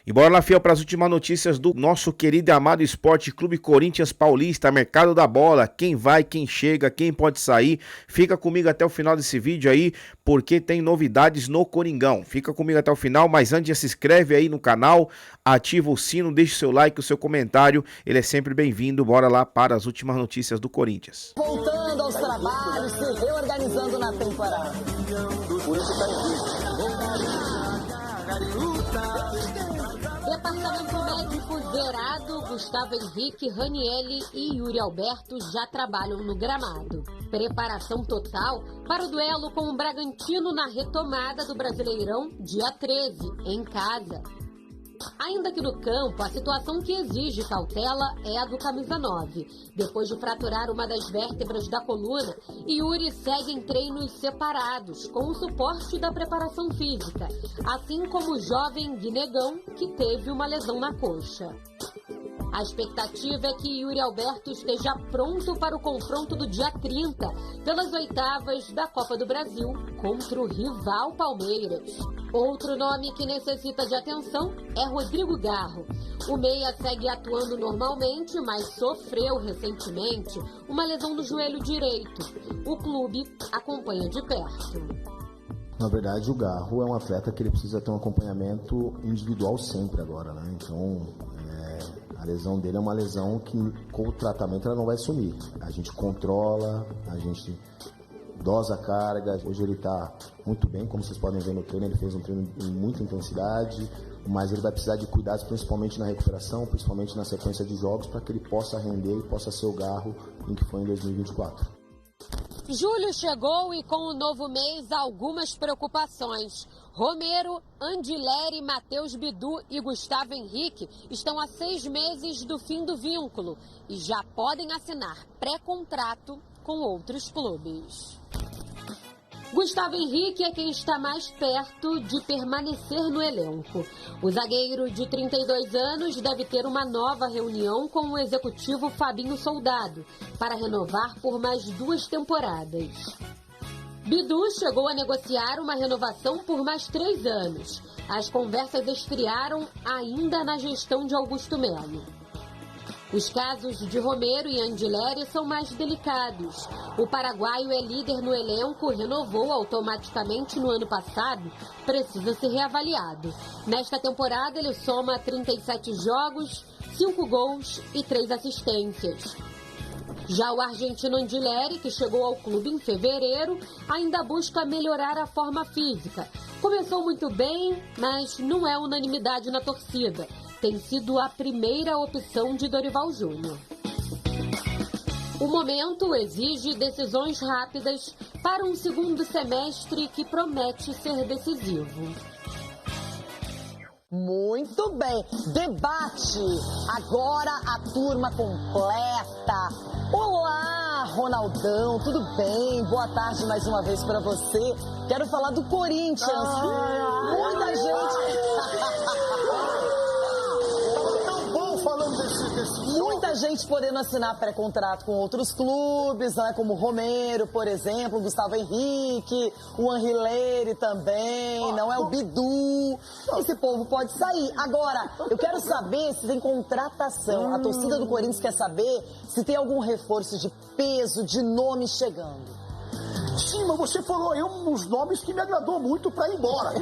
E bora lá, fiel, para as últimas notícias do nosso querido e amado Esporte Clube Corinthians Paulista, mercado da bola, quem vai, quem chega, quem pode sair. Fica comigo até o final desse vídeo aí, porque tem novidades no Coringão. Fica comigo até o final, mas antes se inscreve aí no canal, ativa o sino, deixa o seu like, o seu comentário, ele é sempre bem-vindo. Bora lá para as últimas notícias do Corinthians. Voltando aos trabalhos, se reorganizando na temporada. Por isso está em vídeo. Departamento médico zerado, Gustavo Henrique, Ranielli e Yuri Alberto já trabalham no gramado. Preparação total para o duelo com o Bragantino na retomada do Brasileirão, dia 13, em casa. Ainda que no campo, a situação que exige cautela é a do camisa 9. Depois de fraturar uma das vértebras da coluna, Yuri segue em treinos separados, com o suporte da preparação física, assim como o jovem Guinegão, que teve uma lesão na coxa. A expectativa é que Yuri Alberto esteja pronto para o confronto do dia 30, pelas oitavas da Copa do Brasil, contra o rival Palmeiras. Outro nome que necessita de atenção é Rodrigo Garro. O meia segue atuando normalmente, mas sofreu recentemente uma lesão no joelho direito. O clube acompanha de perto. Na verdade, o Garro é um atleta que ele precisa ter um acompanhamento individual sempre agora, né? Então, a lesão dele é uma lesão que, com o tratamento, ela não vai sumir. A gente controla, a gente dosa a carga. Hoje ele está muito bem, como vocês podem ver no treino, ele fez um treino em muita intensidade, mas ele vai precisar de cuidados, principalmente na recuperação, principalmente na sequência de jogos, para que ele possa render e possa ser o Garro em que foi em 2024. Julho chegou e com o novo mês algumas preocupações. Romero, Andileri, Matheus Bidu e Gustavo Henrique estão há 6 meses do fim do vínculo e já podem assinar pré-contrato com outros clubes. Gustavo Henrique é quem está mais perto de permanecer no elenco. O zagueiro de 32 anos deve ter uma nova reunião com o executivo Fabinho Soldado para renovar por mais 2 temporadas. Bidu chegou a negociar uma renovação por mais 3 anos. As conversas esfriaram ainda na gestão de Augusto Melo. Os casos de Romero e Andileri são mais delicados. O paraguaio é líder no elenco, renovou automaticamente no ano passado, precisa ser reavaliado. Nesta temporada ele soma 37 jogos, 5 gols e 3 assistências. Já o argentino Andileri, que chegou ao clube em fevereiro, ainda busca melhorar a forma física. Começou muito bem, mas não é unanimidade na torcida. Tem sido a primeira opção de Dorival Júnior. O momento exige decisões rápidas para um segundo semestre que promete ser decisivo. Muito bem, debate. Agora a turma completa. Olá, Ronaldão, tudo bem? Boa tarde mais uma vez para você. Quero falar do Corinthians. Muita gente podendo assinar pré-contrato com outros clubes, né, como o Romero, por exemplo, o Gustavo Henrique, o Anrileri também, não é o Bidu. Esse povo pode sair. Agora, eu quero saber se tem contratação. A torcida do Corinthians quer saber se tem algum reforço de peso, de nome chegando. Sim, mas você falou aí uns nomes que me agradou muito pra ir embora.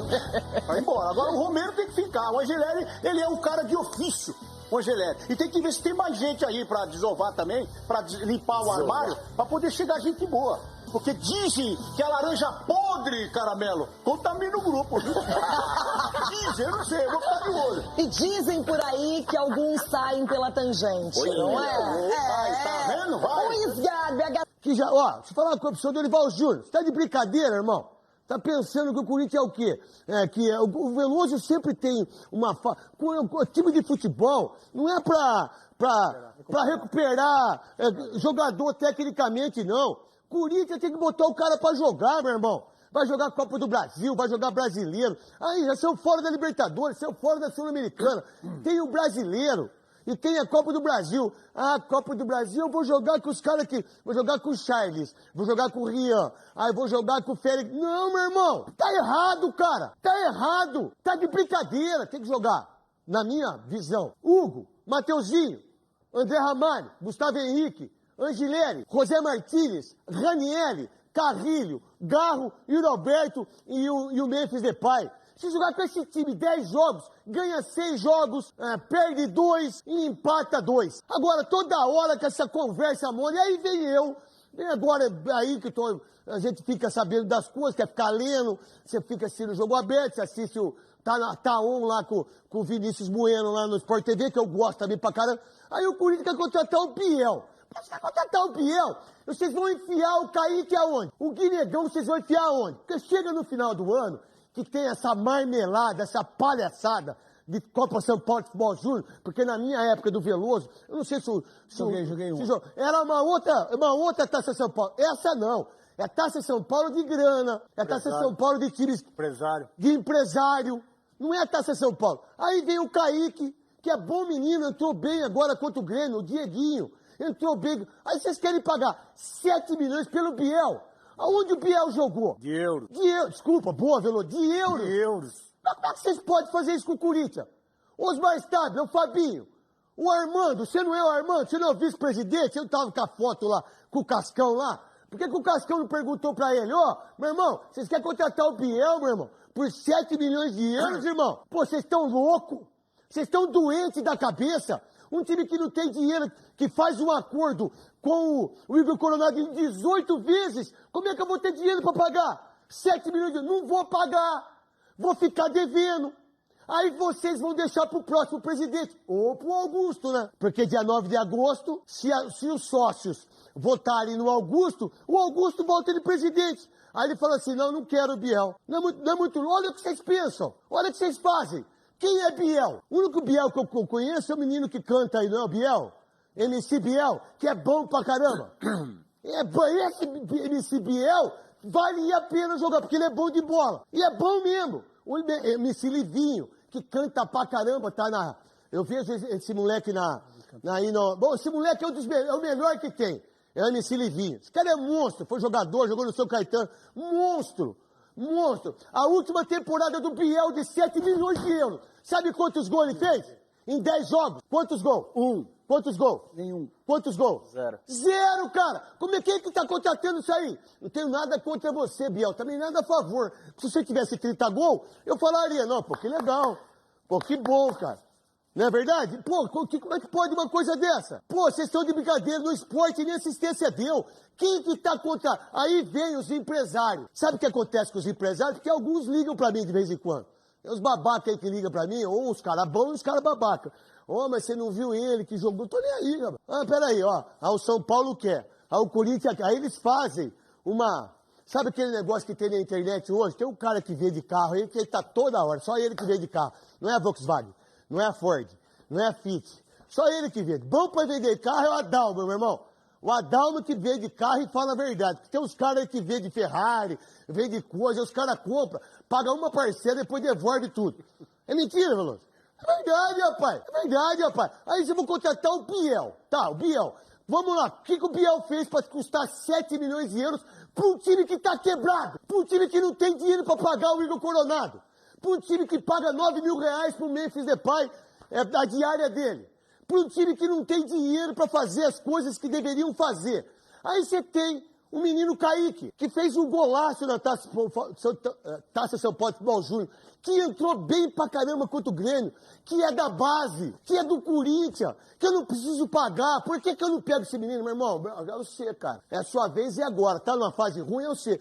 Pra ir embora. Agora o Romero tem que ficar. O Angileri, ele é um cara de ofício. O Angeleri. E tem que ver se tem mais gente aí pra desovar também, pra limpar o armário, pra poder chegar gente boa. Porque dizem que a laranja podre, Caramelo, contamina o grupo. Dizem, eu não sei, eu vou ficar de olho. E dizem por aí que alguns saem pela tangente, não é? Vai, tá vendo? Vai. Pois, Gabi, Que já, ó, deixa eu falar uma coisa pro senhor Dorival Júnior. Você tá de brincadeira, irmão? Tá pensando que o Corinthians é o quê? O Veloso sempre tem uma... O time de futebol não é pra recuperar jogador tecnicamente, não. Corinthians tem que botar o cara pra jogar, meu irmão. Vai jogar Copa do Brasil, vai jogar Brasileiro. Aí, já saiu fora da Libertadores, saiu fora da Sul-Americana. Tem o Brasileiro. E tem a Copa do Brasil. Ah, Copa do Brasil, eu vou jogar com os caras aqui. Vou jogar com o Charles, vou jogar com o Rian, aí vou jogar com o Félix. Não, meu irmão, tá errado, cara. Tá errado. Tá de brincadeira, tem que jogar. na minha visão, Hugo, Mateuzinho, André Ramalho, Gustavo Henrique, Angileri, José Martínez, Ranieri, Carrilho, Garro, Yuri Alberto e o Memphis Depay. Se jogar com esse time 10 jogos, ganha 6 jogos, perde 2 e empata 2. Agora, toda hora com essa conversa mole, e aí vem agora aí que a gente fica sabendo das coisas, quer ficar lendo, você fica assistindo o jogo aberto, você assiste tá on lá com o Vinícius Bueno lá no Sport TV, que eu gosto também pra caramba. Aí o Corinthians quer contratar o Biel. Pra você contratar o Biel, vocês vão enfiar o Kaique aonde? O Guinegão vocês vão enfiar aonde? Porque chega no final do ano, que tem essa marmelada, essa palhaçada de Copa São Paulo de Futebol Júnior, porque na minha época do Veloso, eu não sei se Joguei um. Era uma outra Taça São Paulo. Essa não. É a Taça São Paulo de grana, é a Taça São Paulo de times... De empresário. Não é a Taça São Paulo. Aí vem o Kaique, que é bom menino, entrou bem agora contra o Grêmio, o Dieguinho. Entrou bem. Aí vocês querem pagar 7 milhões pelo Biel. Aonde o Biel jogou? De euros. Desculpa, boa, Veloso. De euros. De euros. Mas como é que vocês podem fazer isso com o Corinthians? Osmar Stabile, o Fabinho, o Armando. Você não é o Armando? Você não é o vice-presidente? Você não tava com a foto lá, com o Cascão lá? Por que o Cascão não perguntou pra ele? Meu irmão, vocês querem contratar o Biel, meu irmão? Por 7 milhões de euros, irmão? Pô, vocês estão loucos? Vocês estão doentes da cabeça? Um time que não tem dinheiro, que faz um acordo com o Igor Coronado em 18 vezes, como é que eu vou ter dinheiro para pagar? 7 milhões de euros? Não vou pagar. Vou ficar devendo. Aí vocês vão deixar pro próximo presidente, ou pro Augusto, né? Porque dia 9 de agosto, se os sócios votarem no Augusto, o Augusto volta de presidente. Aí ele fala assim, não quero o Biel. Não é muito, olha o que vocês pensam, olha o que vocês fazem. Quem é Biel? O único Biel que eu conheço é o menino que canta aí, não é o Biel? MC Biel, que é bom pra caramba. Esse MC Biel vale a pena jogar, porque ele é bom de bola. E é bom mesmo. O MC Livinho, que canta pra caramba, tá na... Eu vejo esse moleque Bom, esse moleque é o melhor que tem. É o MC Livinho. Esse cara é monstro, foi jogador, jogou no São Caetano. Monstro. A última temporada do Biel de 7 milhões de euros. Sabe quantos gols ele fez? Em 10 jogos. Quantos gols? 1. Quantos gols? Nenhum. Quantos gols? 0. 0, cara! Como é que tá contratando isso aí? Não tenho nada contra você, Biel. Também nada a favor. Se você tivesse 30 gols, eu falaria, não, pô, que legal. Pô, que bom, cara. Não é verdade? Pô, como é que pode uma coisa dessa? Pô, vocês estão de brincadeira no esporte, nem assistência deu. Quem que tá contra... Aí vem os empresários. Sabe o que acontece com os empresários? Porque alguns ligam pra mim de vez em quando. Tem uns babacas aí que ligam pra mim, ou os caras bons e os caras babacas. Mas você não viu ele que jogou? Tô nem aí, rapaz. Peraí, ó. O São Paulo quer. O Corinthians quer. Aí eles fazem uma... Sabe aquele negócio que tem na internet hoje? Tem um cara que vende carro aí, que ele tá toda hora. Só ele que vende carro. Não é a Volkswagen. Não é a Ford, não é a Fiat. Só ele que vende. Bom para vender carro é o Adalmo, meu irmão. O Adalmo que vende carro e fala a verdade. Porque tem uns caras aí que vendem Ferrari, vendem coisa, os caras compram, pagam uma parcela e depois devolve tudo. É mentira, Veloso? É verdade, rapaz. É verdade, rapaz. Aí você vai contratar o Biel. Tá, o Biel. Vamos lá. O que o Biel fez para custar 7 milhões de euros para um time que tá quebrado? Para um time que não tem dinheiro para pagar o Igor Coronado? Para um time que paga 9 mil reais pro Memphis Depay, a diária dele. Para um time que não tem dinheiro para fazer as coisas que deveriam fazer. Aí você tem o menino Kaique, que fez um golaço na Taça São Paulo de Futebol Júnior, que entrou bem pra caramba contra o Grêmio, que é da base, que é do Corinthians, que eu não preciso pagar. Por que eu não pego esse menino, meu irmão? É você, cara. É a sua vez e agora. Tá numa fase ruim, é você.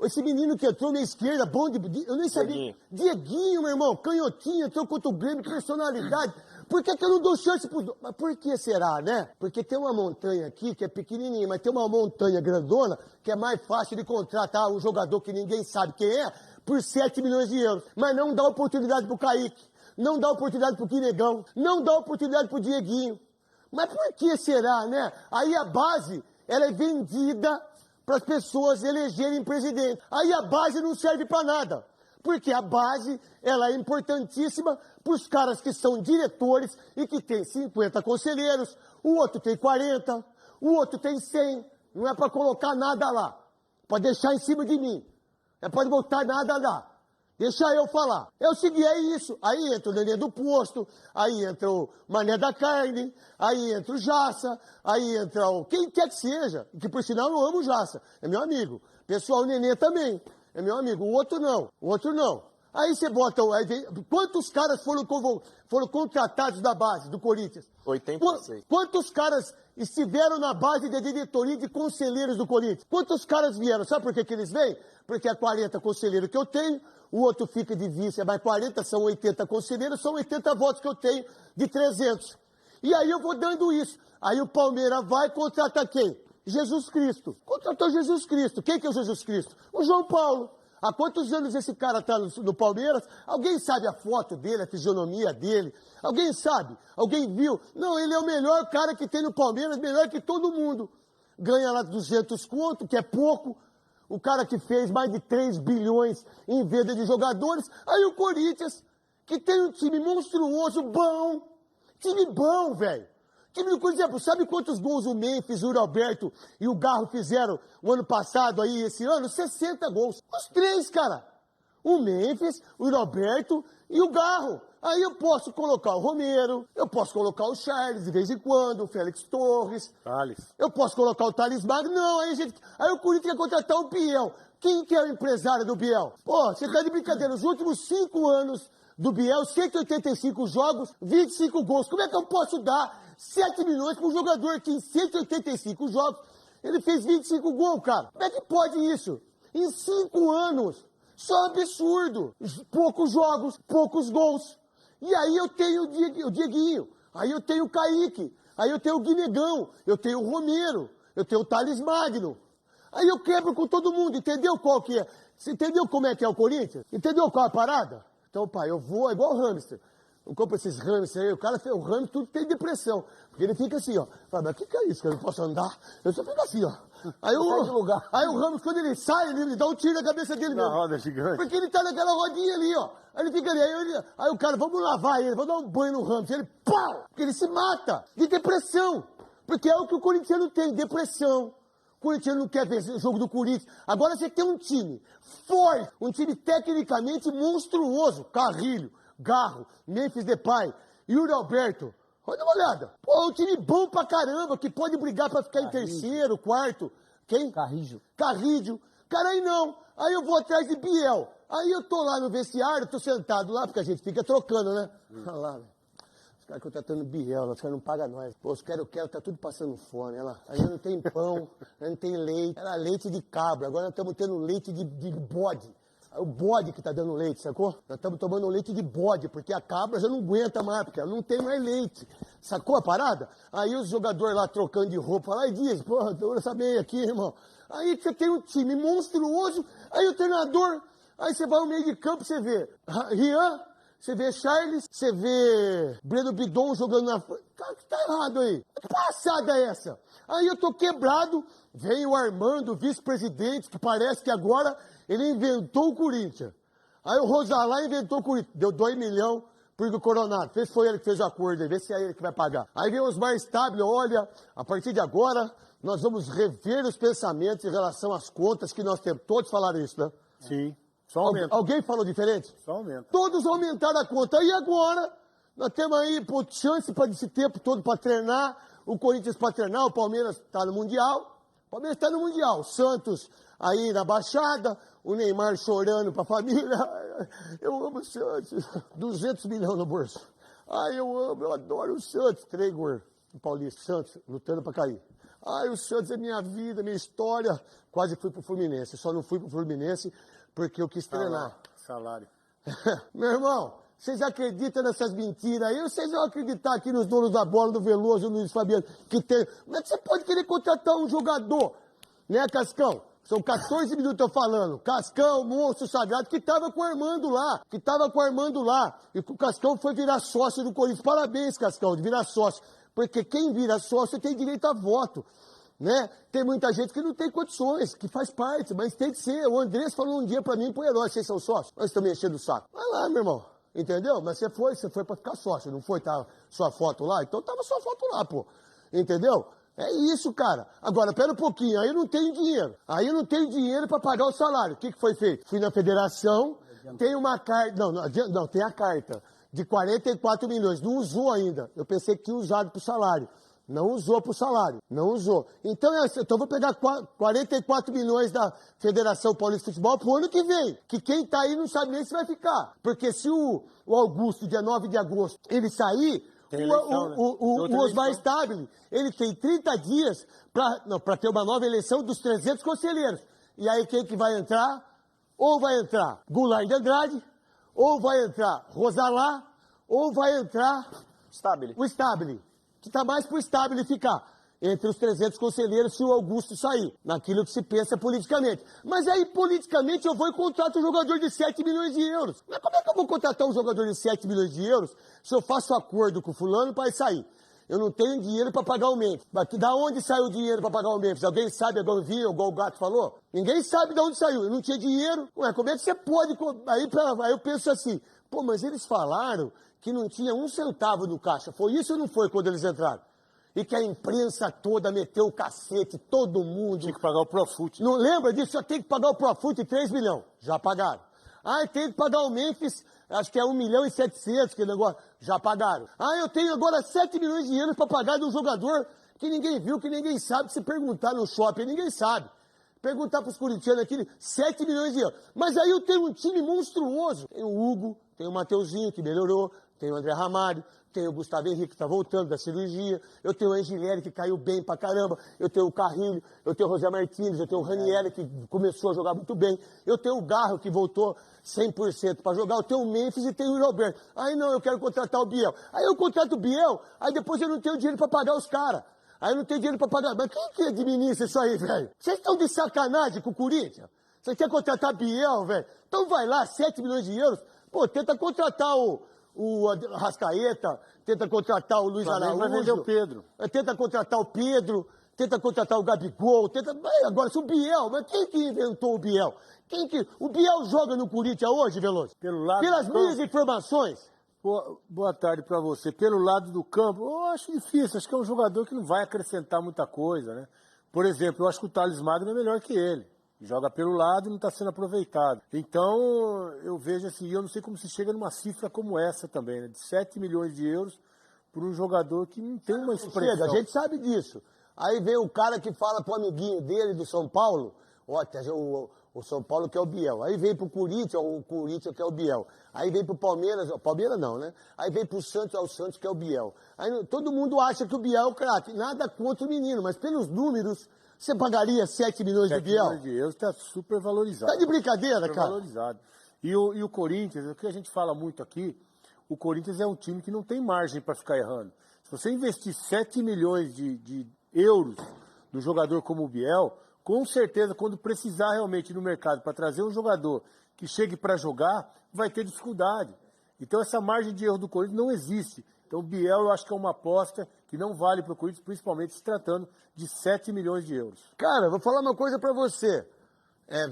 Esse menino que entrou na esquerda, bom de... Eu nem sabia. Dieguinho, meu irmão, canhotinho, entrou contra o Grêmio, personalidade. Por que eu não dou chance pros dois? Mas por que será, né? Porque tem uma montanha aqui que é pequenininha, mas tem uma montanha grandona que é mais fácil de contratar um jogador que ninguém sabe quem é por 7 milhões de euros. Mas não dá oportunidade pro Kaique, não dá oportunidade pro Guinegão, não dá oportunidade pro Dieguinho. Mas por que será, né? Aí a base, ela é vendida para as pessoas elegerem presidente. Aí a base não serve para nada. Porque a base, ela é importantíssima para os caras que são diretores e que tem 50 conselheiros, o outro tem 40, o outro tem 100. Não é para colocar nada lá. Pode deixar em cima de mim. Não pode botar nada lá. Deixa eu falar. É o seguinte, é isso. Aí entra o Nenê do Posto, aí entra o Mané da Carne, aí entra o Jaça, aí entra o... quem quer que seja, que por sinal eu amo o Jaça, é meu amigo. Pessoal, o Nenê também, é meu amigo. O outro não. Aí você bota... Aí vem, quantos caras foram contratados da base do Corinthians? 86. Quantos caras estiveram na base de diretoria de conselheiros do Corinthians? Quantos caras vieram? Sabe por que eles vêm? Porque é 40 conselheiros que eu tenho, o outro fica de vice, é mais 40, são 80 conselheiros, são 80 votos que eu tenho de 300. E aí eu vou dando isso. Aí o Palmeiras vai contratar quem? Jesus Cristo. Contratou Jesus Cristo. Quem que é o Jesus Cristo? O João Paulo. Há quantos anos esse cara está no Palmeiras? Alguém sabe a foto dele, a fisionomia dele? Alguém sabe? Alguém viu? Não, ele é o melhor cara que tem no Palmeiras, melhor que todo mundo. Ganha lá 200 conto, que é pouco. O cara que fez mais de 3 bilhões em venda de jogadores. Aí o Corinthians, que tem um time monstruoso, bom. Time bom, velho. Time do Corinthians, sabe quantos gols o Memphis, o Roberto e o Garro fizeram o ano passado aí, esse ano? 60 gols. Os três, cara. O Memphis, o Roberto e o Garro. Aí eu posso colocar o Romero, eu posso colocar o Charles de vez em quando, o Félix Torres. Thales. Eu posso colocar o Thales Magno. Não, aí o Corinthians quer contratar o Biel. Quem que é o empresário do Biel? Pô, você tá de brincadeira. Nos últimos 5 anos do Biel, 185 jogos, 25 gols. Como é que eu posso dar 7 milhões para um jogador que em 185 jogos, ele fez 25 gols, cara? Como é que pode isso? Em 5 anos. Isso é um absurdo. Poucos jogos, poucos gols. E aí eu tenho o Dieguinho, aí eu tenho o Kaique, aí eu tenho o Guinegão, eu tenho o Romero, eu tenho o Thales Magno. Aí eu quebro com todo mundo, entendeu qual que é? Você entendeu como é que é o Corinthians? Entendeu qual é a parada? Então, pai, eu vou, é igual o hamster. Eu compro esses hamsters aí, o hamster tudo tem depressão. Porque ele fica assim, ó. Fala, mas o que é isso, que eu não posso andar? Eu só fico assim, ó. Aí o hamster, quando ele sai, ele dá um tiro na cabeça dele mesmo. Na roda gigante. Porque ele tá naquela rodinha ali, ó. Aí ele fica ali, aí o cara, vamos lavar ele, vamos dar um banho no hamster. Ele, pau! Porque ele se mata de depressão. Porque é o que o corintiano tem, depressão. O corintiano não quer ver o jogo do Corinthians. Agora você tem um time forte, um time tecnicamente monstruoso. Carrilho, Garro, Memphis Depay, Yuri Alberto. Olha uma olhada. Pô, um time bom pra caramba, que pode brigar pra ficar em terceiro, quarto. Quem? Carrijo. Cara, aí não. Aí eu vou atrás de Biel. Aí eu tô lá no vestiário, tô sentado lá, porque a gente fica trocando, né? Olha lá, velho. Os caras contratando Biel, os caras não pagam nós. Pô, os quero, tá tudo passando fome. Olha lá. Aí não tem pão, não tem leite. Era leite de cabra, agora nós estamos tendo leite de bode. É o bode que tá dando leite, sacou? Nós estamos tomando leite de bode, porque a cabra já não aguenta mais, porque ela não tem mais leite. Sacou a parada? Aí os jogadores lá trocando de roupa, fala, aí diz, porra, eu sabia aqui, irmão. Aí você tem um time monstruoso, aí o treinador, aí você vai no meio de campo, você vê Rian, você vê Charles, você vê Breno Bidon jogando na frente. Tá errado aí. Que passada é essa? Aí eu tô quebrado, vem o Armando, o vice-presidente, que parece que agora ele inventou o Corinthians. Aí o Rosalá inventou o Corinthians. Deu 2 milhões pro Coronado. Foi ele que fez o acordo aí, vê se é ele que vai pagar. Aí vem o Osmar Stabile, olha, a partir de agora, nós vamos rever os pensamentos em relação às contas que nós temos. Todos falaram isso, né? Sim. Só aumenta. Alguém falou diferente? Só aumenta. Todos aumentaram a conta. E agora, nós temos aí pô, chance para esse tempo todo para treinar. O Corinthians para treinar, o Palmeiras está no Mundial. O Palmeiras está no Mundial. O Santos aí na Baixada, o Neymar chorando para a família. Eu amo o Santos. 200 milhões no bolso. Ai, eu adoro o Santos. 3 gols no Paulista. Santos lutando para cair. Ai, o Santos é minha vida, minha história. Quase fui pro Fluminense. Só não fui pro Fluminense porque eu quis treinar. Salário. Meu irmão, vocês acreditam nessas mentiras aí? Ou vocês vão acreditar aqui nos donos da bola, do Veloso, do Luiz Fabiano, que tem... Como é que você pode querer contratar um jogador, né, Cascão? São 14 minutos eu falando. Cascão, monstro sagrado, que tava com o Armando lá. E o Cascão foi virar sócio do Corinthians. Parabéns, Cascão, de virar sócio. Porque quem vira sócio tem direito a voto. Né? Tem muita gente que não tem condições, que faz parte, mas tem que ser. O Andrés falou um dia pra mim, pô, herói, vocês são sócios? Nós estamos enchendo o saco. Vai lá, meu irmão. Entendeu? Mas você foi pra ficar sócio, não foi tá sua foto lá? Então tava sua foto lá, pô. Entendeu? É isso, cara. Agora, pera um pouquinho, aí eu não tenho dinheiro. Aí eu não tenho dinheiro pra pagar o salário. O que foi feito? Fui na federação, Tem uma carta, não, tem a carta de 44 milhões, não usou ainda. Eu pensei que tinha usado para o salário. Não usou para o salário, não usou. Então, eu vou pegar 44 milhões da Federação Paulista de Futebol pro ano que vem. Que quem tá aí não sabe nem se vai ficar. Porque se o Augusto, dia 9 de agosto, ele sair, o Osmar Stabile, ele tem 30 dias para ter uma nova eleição dos 300 conselheiros. E aí quem que vai entrar? Ou vai entrar Goulart de Andrade, ou vai entrar Rosalá, ou vai entrar o Stabile. Que está mais para o Stabile ficar entre os 300 conselheiros se o Augusto sair, naquilo que se pensa politicamente. Mas aí, politicamente, eu vou e contrato um jogador de 7 milhões de euros. Mas como é que eu vou contratar um jogador de 7 milhões de euros se eu faço acordo com o fulano para sair? Eu não tenho dinheiro para pagar o Memphis. Mas da onde saiu o dinheiro para pagar o Memphis? Alguém sabe, igual o Gato falou? Ninguém sabe de onde saiu. Eu não tinha dinheiro. Ué, como é que você pode... Aí eu penso assim, pô, mas eles falaram que não tinha um centavo no caixa. Foi isso ou não foi quando eles entraram? E que a imprensa toda meteu o cacete, todo mundo. Tinha que pagar o Profut. Não lembra disso? Só tem que pagar o Profut 3 milhões. Já pagaram. Ah, tem que pagar o Memphis, acho que é 1 milhão e 700, que negócio. Já pagaram. Ah, eu tenho agora 7 milhões de euros para pagar de um jogador que ninguém viu, que ninguém sabe. Se perguntar no shopping, ninguém sabe. Perguntar para os corintianos aqui, 7 milhões de euros. Mas aí eu tenho um time monstruoso. Tem o Hugo, tem o Mateuzinho, que melhorou. Tem o André Ramalho, tem o Gustavo Henrique, que está voltando da cirurgia, eu tenho o Angileri, que caiu bem pra caramba, eu tenho o Carrilho, eu tenho o José Martins, eu tenho o Ranieri, que começou a jogar muito bem, eu tenho o Garro, que voltou 100% para jogar, eu tenho o Memphis e tenho o Roberto. Aí não, eu quero contratar o Biel. Aí eu contrato o Biel, aí depois eu não tenho dinheiro para pagar os caras. Aí eu não tenho dinheiro para pagar. Mas quem que administra isso aí, velho? Vocês estão de sacanagem com o Corinthians? Você quer contratar Biel, velho? Então vai lá, 7 milhões de euros, pô, tenta contratar o Arrascaeta, tenta contratar o Luiz Araújo. Vai vender o Pedro. Tenta contratar o Pedro, tenta contratar o Gabigol, agora se o Biel, mas quem que inventou o Biel? O Biel joga no Corinthians hoje, Veloso? Pelas minhas informações. Boa tarde para você. Pelo lado do campo, eu acho difícil, acho que é um jogador que não vai acrescentar muita coisa, né? Por exemplo, eu acho que o Thales Magno é melhor que ele. Joga pelo lado e não está sendo aproveitado. Então, eu vejo assim, eu não sei como se chega numa cifra como essa também, né? De 7 milhões de euros por um jogador que não tem uma expressão. Chega, a gente sabe disso. Aí vem o cara que fala pro amiguinho dele do São Paulo, o São Paulo que é o Biel. Aí vem pro Corinthians, o Corinthians que é o Biel. Aí vem pro Palmeiras, Palmeiras não, né? Aí vem pro Santos, o Santos que é o Biel. Aí todo mundo acha que o Biel é o craque. Nada contra o menino, mas pelos números... Você pagaria 7 milhões de Biel? 7 milhões de euros está super valorizado. Tá de brincadeira, super cara? Valorizado. E o Corinthians, o que a gente fala muito aqui, o Corinthians é um time que não tem margem para ficar errando. Se você investir 7 milhões de euros no jogador como o Biel, com certeza, quando precisar realmente no mercado para trazer um jogador que chegue para jogar, vai ter dificuldade. Então essa margem de erro do Corinthians não existe. Então o Biel eu acho que é uma aposta que não vale para o Corinthians, principalmente se tratando de 7 milhões de euros. Cara, vou falar uma coisa para você.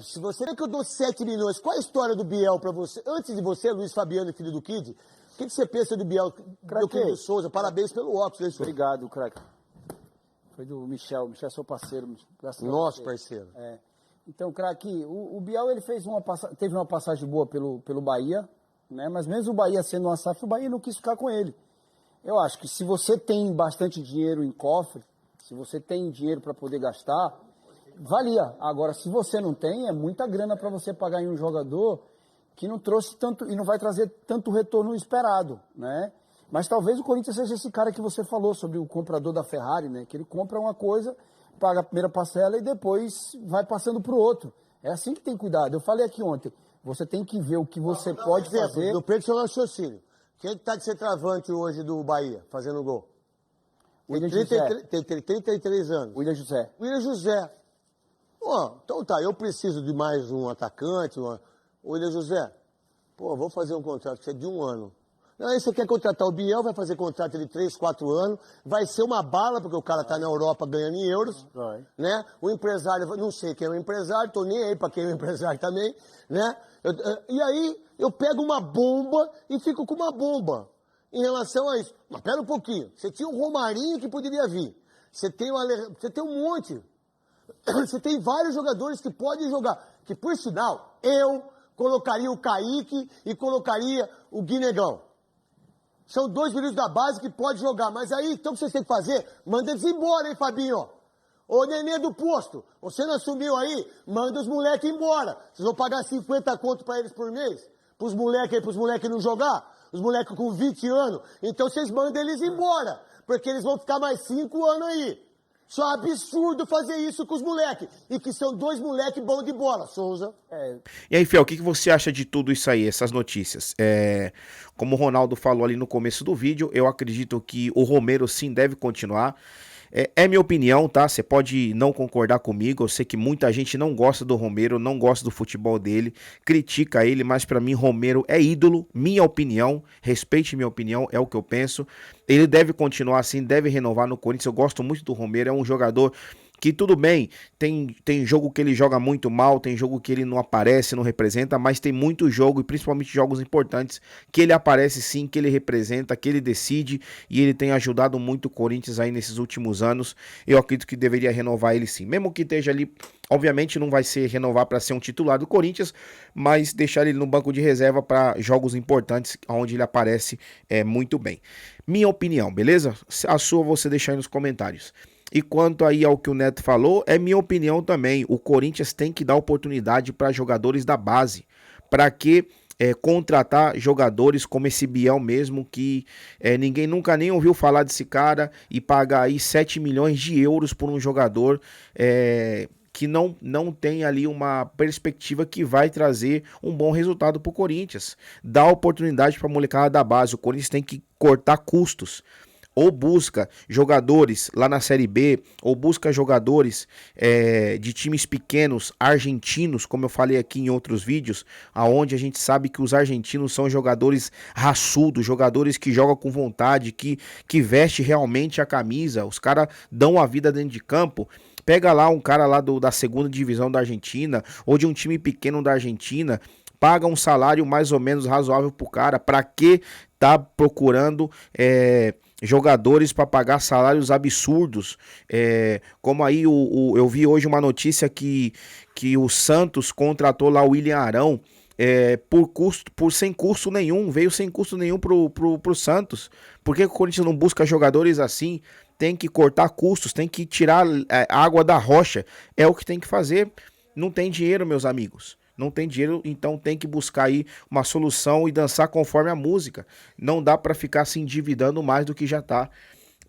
Se você quer que eu dou 7 milhões, qual a história do Biel para você? Antes de você, Luiz Fabiano, filho do Kid, o que você pensa do Biel? Craque Souza, parabéns pelo óculos, hein, senhor? Obrigado, craque. Foi do Michel é seu parceiro. Nosso parceiro. Então, craque, o Biel ele teve uma passagem boa pelo Bahia, né? Mas mesmo o Bahia sendo uma SAF, o Bahia não quis ficar com ele. Eu acho que se você tem bastante dinheiro em cofre, se você tem dinheiro para poder gastar, valia. Agora, se você não tem, é muita grana para você pagar em um jogador que não trouxe tanto e não vai trazer tanto retorno esperado, né? Mas talvez o Corinthians seja esse cara que você falou sobre o comprador da Ferrari, né? Que ele compra uma coisa, paga a primeira parcela e depois vai passando para o outro. É assim que tem cuidado. Eu falei aqui ontem, você tem que ver o que você pode fazer. No peito do seu raciocínio. Quem está de centroavante hoje do Bahia, fazendo gol? Tem 33 anos. William José. William José. Então tá, eu preciso de mais um atacante. William José, vou fazer um contrato que é de 1 ano. Aí você quer contratar o Biel, vai fazer contrato de 3, 4 anos, vai ser uma bala, porque o cara tá na Europa ganhando em euros, né? O empresário, não sei quem é o empresário, tô nem aí pra quem é o empresário também, né? E aí eu pego uma bomba e fico com uma bomba em relação a isso. Mas pera um pouquinho, você tinha o Romarinho que poderia vir, você tem um monte, você tem vários jogadores que podem jogar, que por sinal, eu colocaria o Kaique e colocaria o Guinegão. São 2 meninos da base que podem jogar, mas aí, então o que vocês têm que fazer? Manda eles embora, hein, Fabinho? Ô, Nenê do posto, você não assumiu aí? Manda os moleques embora. Vocês vão pagar 50 conto pra eles por mês? Pros moleques não jogar? Os moleques com 20 anos? Então vocês mandam eles embora, porque eles vão ficar mais 5 anos aí. Isso é absurdo fazer isso com os moleques. E que são 2 moleques bons de bola, Souza. E aí, Fiel, o que você acha de tudo isso aí, essas notícias? Como o Ronaldo falou ali no começo do vídeo, eu acredito que o Romero sim deve continuar. É minha opinião, tá? Você pode não concordar comigo. Eu sei que muita gente não gosta do Romero, não gosta do futebol dele, critica ele, mas pra mim Romero é ídolo. Minha opinião, respeite minha opinião, é o que eu penso. Ele deve continuar assim, deve renovar no Corinthians. Eu gosto muito do Romero, é um jogador que tudo bem, tem jogo que ele joga muito mal, tem jogo que ele não aparece, não representa, mas tem muito jogo, e principalmente jogos importantes, que ele aparece sim, que ele representa, que ele decide, e ele tem ajudado muito o Corinthians aí nesses últimos anos. Eu acredito que deveria renovar ele sim, mesmo que esteja ali, obviamente não vai ser renovar para ser um titular do Corinthians, mas deixar ele no banco de reserva para jogos importantes, onde ele aparece muito bem. Minha opinião, beleza? A sua você deixa aí nos comentários. E quanto aí ao que o Neto falou, é minha opinião também. O Corinthians tem que dar oportunidade para jogadores da base. Para que contratar jogadores como esse Biel mesmo, que ninguém nunca nem ouviu falar desse cara, e pagar aí 7 milhões de euros por um jogador que não tem ali uma perspectiva que vai trazer um bom resultado para o Corinthians. Dá oportunidade para a molecada da base. O Corinthians tem que cortar custos. Ou busca jogadores lá na Série B, ou busca jogadores de times pequenos, argentinos, como eu falei aqui em outros vídeos, aonde a gente sabe que os argentinos são jogadores raçudos, jogadores que jogam com vontade, que veste realmente a camisa, os caras dão a vida dentro de campo. Pega lá um cara lá da segunda divisão da Argentina, ou de um time pequeno da Argentina, paga um salário mais ou menos razoável pro cara. Pra que tá procurando jogadores para pagar salários absurdos? Como aí eu vi hoje uma notícia que o Santos contratou lá o William Arão sem custo nenhum, veio sem custo nenhum pro Santos. Por que o Corinthians não busca jogadores assim? Tem que cortar custos, tem que tirar água da rocha, é o que tem que fazer. Não tem dinheiro, meus amigos. Não tem dinheiro, então tem que buscar aí uma solução e dançar conforme a música. Não dá para ficar se endividando mais do que já tá.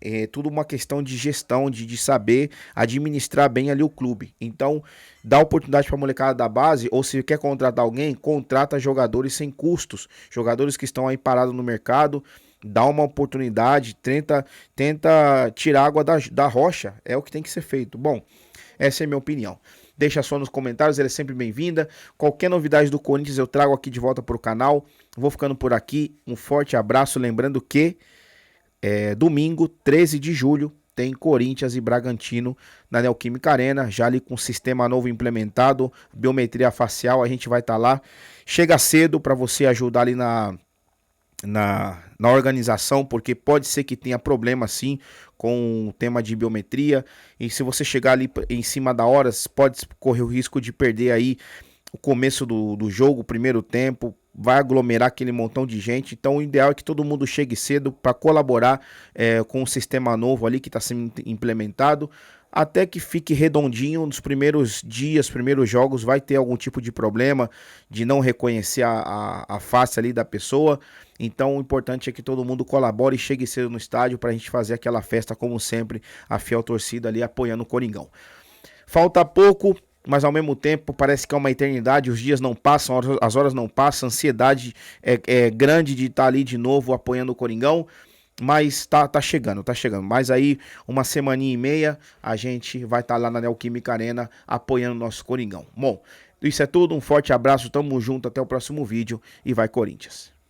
É tudo uma questão de gestão, de saber administrar bem ali o clube. Então, dá oportunidade para a molecada da base, ou se quer contratar alguém, contrata jogadores sem custos. Jogadores que estão aí parados no mercado, dá uma oportunidade, tenta tirar água da rocha. É o que tem que ser feito. Bom, essa é a minha opinião. Deixa só nos comentários, ela é sempre bem-vinda. Qualquer novidade do Corinthians eu trago aqui de volta para o canal. Vou ficando por aqui. Um forte abraço. Lembrando que domingo, 13 de julho, tem Corinthians e Bragantino na Neoquímica Arena. Já ali com sistema novo implementado, biometria facial, a gente vai estar lá. Chega cedo para você ajudar ali na organização, porque pode ser que tenha problema sim com o tema de biometria, e se você chegar ali em cima da hora, pode correr o risco de perder aí o começo do jogo, o primeiro tempo, vai aglomerar aquele montão de gente. Então o ideal é que todo mundo chegue cedo para colaborar com o sistema novo ali que está sendo implementado, até que fique redondinho. Nos primeiros dias, primeiros jogos, vai ter algum tipo de problema de não reconhecer a face ali da pessoa. Então o importante é que todo mundo colabore e chegue cedo no estádio para a gente fazer aquela festa, como sempre, a fiel torcida ali apoiando o Coringão. Falta pouco, mas ao mesmo tempo parece que é uma eternidade, os dias não passam, as horas não passam, a ansiedade é grande de estar ali de novo apoiando o Coringão. Mas tá chegando. Mas aí, uma semaninha e meia, a gente vai estar lá na Neoquímica Arena apoiando o nosso Coringão. Bom, isso é tudo. Um forte abraço, tamo junto, até o próximo vídeo e vai Corinthians.